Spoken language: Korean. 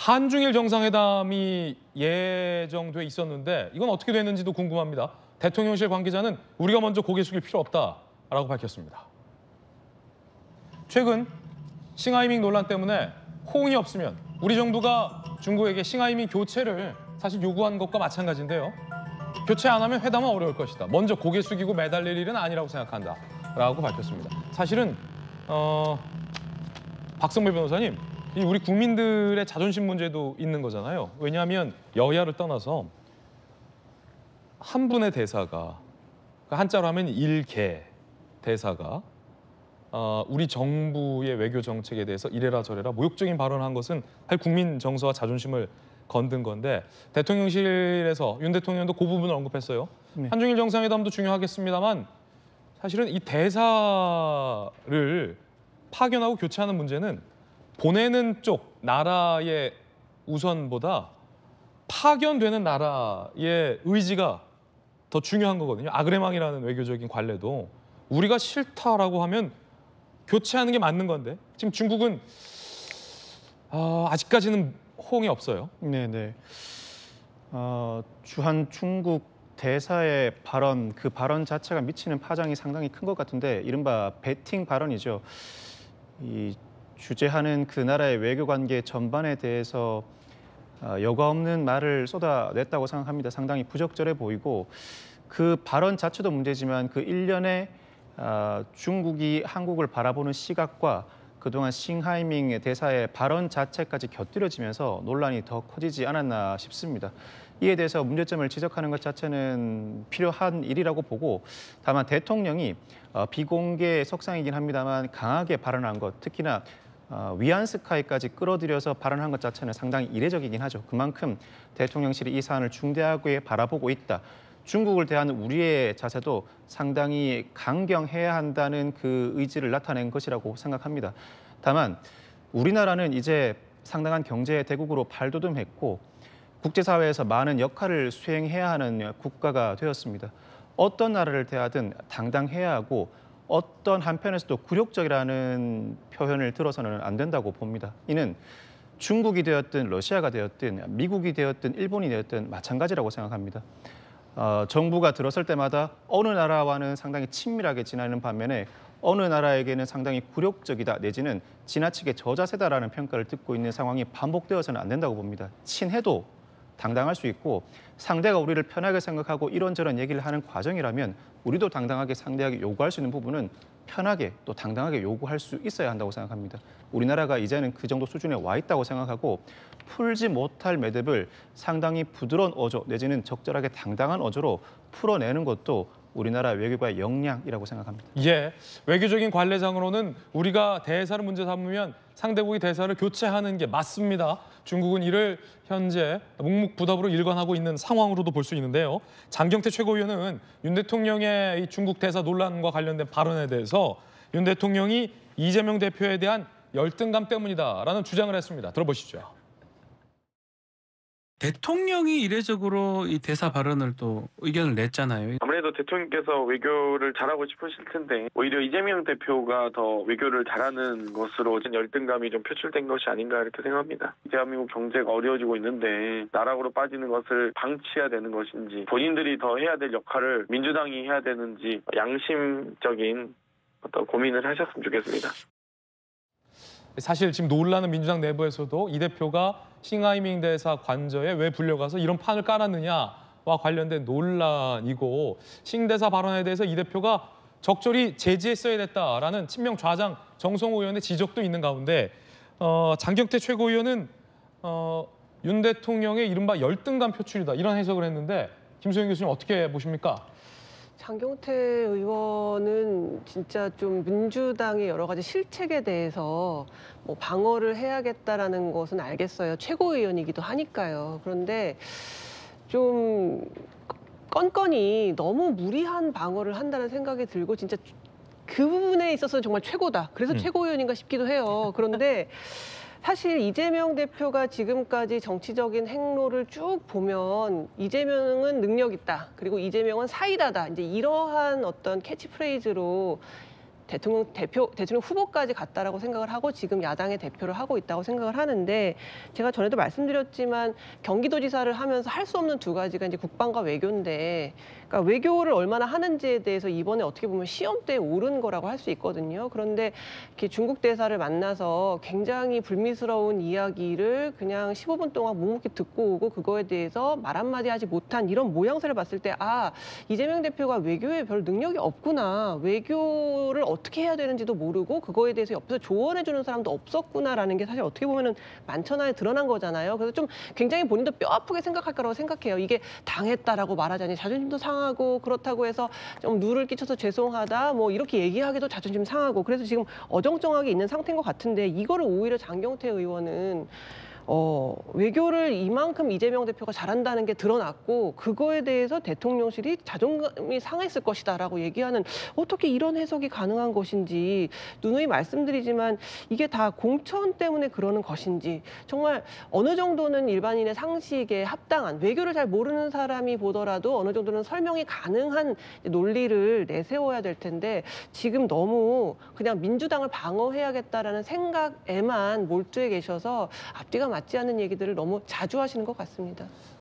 한중일 정상회담이 예정돼 있었는데 이건 어떻게 됐는지도 궁금합니다. 대통령실 관계자는 우리가 먼저 고개 숙일 필요 없다라고 밝혔습니다. 최근 싱하이밍 논란 때문에 호응이 없으면 우리 정부가 중국에게 싱하이밍 교체를 사실 요구한 것과 마찬가지인데요. 교체 안 하면 회담은 어려울 것이다. 먼저 고개 숙이고 매달릴 일은 아니라고 생각한다라고 밝혔습니다. 사실은 박성배 변호사님, 우리 국민들의 자존심 문제도 있는 거잖아요. 왜냐하면 여야를 떠나서 한 분의 대사가, 한자로 하면 일개 대사가 우리 정부의 외교 정책에 대해서 이래라 저래라 모욕적인 발언을 한 것은 국민 정서와 자존심을 건든 건데, 대통령실에서 윤 대통령도 그 부분을 언급했어요. 네. 한중일 정상회담도 중요하겠습니다만 사실은 이 대사를 파견하고 교체하는 문제는 보내는 쪽 나라의 우선보다 파견되는 나라의 의지가 더 중요한 거거든요. 아그레망이라는 외교적인 관례도 우리가 싫다라고 하면 교체하는 게 맞는 건데 지금 중국은 아직까지는 호응이 없어요. 네네. 주한 중국 대사의 발언, 그 발언 자체가 미치는 파장이 상당히 큰 것 같은데, 이른바 베팅 발언이죠. 이 주재하는 그 나라의 외교 관계 전반에 대해서 여과 없는 말을 쏟아냈다고 생각합니다. 상당히 부적절해 보이고, 그 발언 자체도 문제지만 그 일련의 중국이 한국을 바라보는 시각과 그동안 싱하이밍 대사의 발언 자체까지 곁들여지면서 논란이 더 커지지 않았나 싶습니다. 이에 대해서 문제점을 지적하는 것 자체는 필요한 일이라고 보고, 다만 대통령이 비공개 석상이긴 합니다만 강하게 발언한 것, 특히나 위안스카이까지 끌어들여서 발언한 것 자체는 상당히 이례적이긴 하죠. 그만큼 대통령실이 이 사안을 중대하게 바라보고 있다. 중국을 대한 우리의 자세도 상당히 강경해야 한다는 그 의지를 나타낸 것이라고 생각합니다. 다만 우리나라는 이제 상당한 경제 대국으로 발돋움했고 국제사회에서 많은 역할을 수행해야 하는 국가가 되었습니다. 어떤 나라를 대하든 당당해야 하고 어떤 한편에서도 굴욕적이라는 표현을 들어서는 안 된다고 봅니다. 이는 중국이 되었든 러시아가 되었든 미국이 되었든 일본이 되었든 마찬가지라고 생각합니다. 정부가 들어설 때마다 어느 나라와는 상당히 친밀하게 지내는 반면에 어느 나라에게는 상당히 굴욕적이다 내지는 지나치게 저자세다라는 평가를 듣고 있는 상황이 반복되어서는 안 된다고 봅니다. 친해도 당당할 수 있고 상대가 우리를 편하게 생각하고 이런저런 얘기를 하는 과정이라면 우리도 당당하게 상대에게 요구할 수 있는 부분은 편하게 또 당당하게 요구할 수 있어야 한다고 생각합니다. 우리나라가 이제는 그 정도 수준에 와 있다고 생각하고 풀지 못할 매듭을 상당히 부드러운 어조 내지는 적절하게 당당한 어조로 풀어내는 것도 우리나라 외교가의 역량이라고 생각합니다. 예, 외교적인 관례상으로는 우리가 대사를 문제 삼으면 상대국이 대사를 교체하는 게 맞습니다. 중국은 이를 현재 묵묵부답으로 일관하고 있는 상황으로도 볼 수 있는데요. 장경태 최고위원은 윤 대통령의 이 중국 대사 논란과 관련된 발언에 대해서 윤 대통령이 이재명 대표에 대한 열등감 때문이다라는 주장을 했습니다. 들어보시죠. 대통령이 이례적으로 이 대사 발언을 또 의견을 냈잖아요. 아무래도 대통령께서 외교를 잘하고 싶으실 텐데 오히려 이재명 대표가 더 외교를 잘하는 것으로 열등감이 좀 표출된 것이 아닌가 이렇게 생각합니다. 대한민국 경제가 어려워지고 있는데 나락으로 빠지는 것을 방치해야 되는 것인지 본인들이 더 해야 될 역할을 민주당이 해야 되는지 양심적인 어떤 고민을 하셨으면 좋겠습니다. 사실 지금 논란은 민주당 내부에서도 이 대표가 싱하이밍 대사 관저에 왜 불려가서 이런 판을 깔았느냐와 관련된 논란이고, 싱 대사 발언에 대해서 이 대표가 적절히 제지했어야 됐다라는 친명 좌장 정성호 의원의 지적도 있는 가운데 장경태 최고위원은 윤 대통령의 이른바 열등감 표출이다 이런 해석을 했는데 김소영 교수님 어떻게 보십니까? 장경태 의원은 진짜 좀 민주당의 여러 가지 실책에 대해서 뭐 방어를 해야겠다라는 것은 알겠어요. 최고위원이기도 하니까요. 그런데 좀 건건이 너무 무리한 방어를 한다는 생각이 들고 진짜 그 부분에 있어서는 정말 최고다. 그래서 최고위원인가 싶기도 해요. 그런데 사실 이재명 대표가 지금까지 정치적인 행로를 쭉 보면 이재명은 능력 있다. 그리고 이재명은 사이다다. 이제 이러한 어떤 캐치프레이즈로 대통령 후보까지 갔다라고 생각을 하고 지금 야당의 대표를 하고 있다고 생각을 하는데 제가 전에도 말씀드렸지만 경기도지사를 하면서 할 수 없는 두 가지가 이제 국방과 외교인데 그러니까 외교를 얼마나 하는지에 대해서 이번에 어떻게 보면 시험대에 오른 거라고 할 수 있거든요. 그런데 이렇게 중국 대사를 만나서 굉장히 불미스러운 이야기를 그냥 15분 동안 묵묵히 듣고 오고 그거에 대해서 말 한마디 하지 못한 이런 모양새를 봤을 때 아, 이재명 대표가 외교에 별 능력이 없구나. 외교를 어떻게 해야 되는지도 모르고 그거에 대해서 옆에서 조언해 주는 사람도 없었구나라는 게 사실 어떻게 보면은 만천하에 드러난 거잖아요. 그래서 좀 굉장히 본인도 뼈 아프게 생각할 거라고 생각해요. 이게 당했다라고 말하자니 자존심도 상하고 그렇다고 해서 좀 누를 끼쳐서 죄송하다 뭐 이렇게 얘기하기도 자존심 상하고 그래서 지금 어정쩡하게 있는 상태인 것 같은데 이거를 오히려 장경태 의원은 외교를 이만큼 이재명 대표가 잘한다는 게 드러났고 그거에 대해서 대통령실이 자존감이 상했을 것이다라고 얘기하는 어떻게 이런 해석이 가능한 것인지 누누이 말씀드리지만 이게 다 공천 때문에 그러는 것인지 정말 어느 정도는 일반인의 상식에 합당한 외교를 잘 모르는 사람이 보더라도 어느 정도는 설명이 가능한 논리를 내세워야 될 텐데 지금 너무 그냥 민주당을 방어해야겠다라는 생각에만 몰두해 계셔서 앞뒤가 맞지 않는 얘기들을 너무 자주 하시는 것 같습니다.